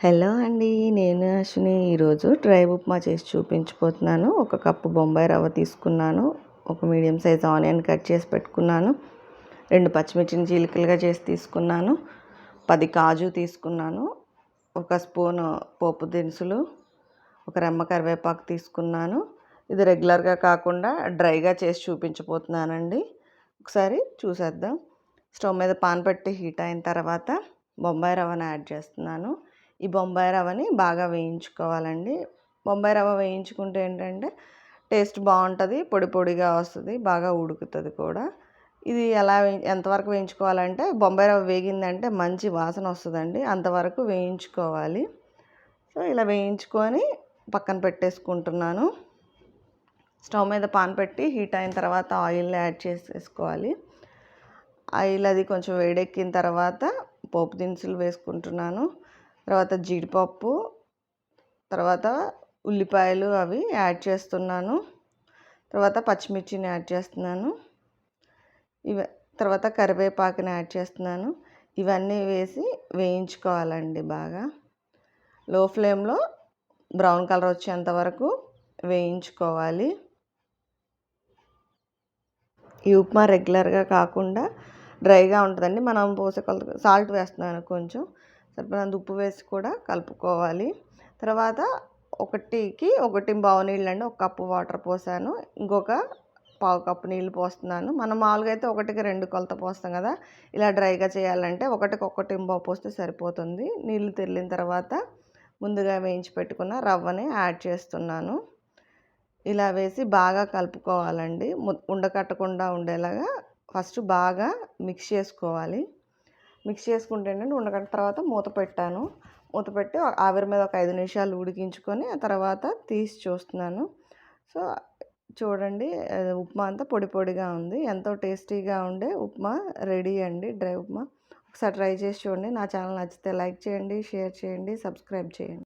Hello అండి, నేను అశ్విని. ఈరోజు డ్రై ఉప్మా చేసి చూపించబోతున్నాను. ఒక కప్పు బొంబాయి రవ్వ తీసుకున్నాను, ఒక మీడియం సైజ్ ఆనియన్ కట్ చేసి పెట్టుకున్నాను, 2 పచ్చిమిర్చిని చీలికలుగా చేసి తీసుకున్నాను, 10 కాజు తీసుకున్నాను, ఒక స్పూను పోపు దినుసులు, ఒక రెమ్మ కరివేపాకు తీసుకున్నాను. ఇది రెగ్యులర్గా కాకుండా డ్రైగా చేసి చూపించబోతున్నానండి. ఒకసారి చూసేద్దాం. స్టవ్ మీద పాన్ పెట్టి హీట్ అయిన తర్వాత బొంబాయి రవ్వను యాడ్ చేస్తున్నాను. ఈ బొంబాయి రవ్వని బాగా వేయించుకోవాలండి. బొంబాయి రవ్వ వేయించుకుంటే ఏంటంటే టేస్ట్ బాగుంటుంది, పొడి పొడిగా వస్తుంది, బాగా ఉడుకుతుంది కూడా. ఇది ఎంతవరకు వేయించుకోవాలంటే బొంబాయి రవ్వ వేగిందంటే మంచి వాసన వస్తుందండి, అంతవరకు వేయించుకోవాలి. సో ఇలా వేయించుకొని పక్కన పెట్టేసుకుంటున్నాను. స్టవ్ మీద పాన్ పెట్టి హీట్ అయిన తర్వాత ఆయిల్ యాడ్ చేసేసుకోవాలి. ఆయిల్ అది కొంచెం వేడెక్కిన తర్వాత పోపు దినుసులు వేసుకుంటున్నాను. తర్వాత జీడిపప్పు, తర్వాత ఉల్లిపాయలు అవి యాడ్ చేస్తున్నాను. తర్వాత పచ్చిమిర్చిని యాడ్ చేస్తున్నాను. తర్వాత కరివేపాకుని యాడ్ చేస్తున్నాను. ఇవన్నీ వేసి వేయించుకోవాలండి బాగా. లో ఫ్లేమ్లో బ్రౌన్ కలర్ వచ్చేంత వరకు వేయించుకోవాలి. ఈ ఉప్మా రెగ్యులర్గా కాకుండా డ్రైగా ఉంటుందండి. మనం పోసే కొలత సాల్ట్ వేస్తున్నాను, కొంచెం సరిపడినంత ఉప్పు వేసి కూడా కలుపుకోవాలి. తర్వాత 1కి 1 పావు నీళ్ళండి, 1 కప్పు వాటర్ పోసాను, ఇంకొక పావు కప్పు నీళ్ళు పోస్తున్నాను. మనం మామూలుగా అయితే 1కి 2 కొలత పోస్తాం కదా. ఇలా డ్రైగా చేయాలంటే 1కి 1 పావు పోస్తే సరిపోతుంది. నీళ్ళు తెరిలిన తర్వాత ముందుగా వేయించి పెట్టుకున్న రవ్వని యాడ్ చేస్తున్నాను. ఇలా వేసి బాగా కలుపుకోవాలండి. ఉండకట్టకుండా ఉండేలాగా ఫస్ట్ బాగా మిక్స్ చేసుకోవాలి. మిక్స్ చేసుకుంటే ఏంటంటే ఉండకట్టిన తర్వాత మూత పెట్టాను. మూత పెట్టి ఆవిరి మీద ఒక 5 నిమిషాలు ఉడికించుకొని ఆ తర్వాత తీసి చూస్తున్నాను. సో చూడండి, ఉప్మా అంతా పొడి పొడిగా ఉంది. ఎంతో టేస్టీగా ఉండే ఉప్మా రెడీ అండి, డ్రై ఉప్మా. ఒకసారి ట్రై చేసి చూడండి. నా ఛానల్ నచ్చితే లైక్ చేయండి, షేర్ చేయండి, సబ్స్క్రైబ్ చేయండి.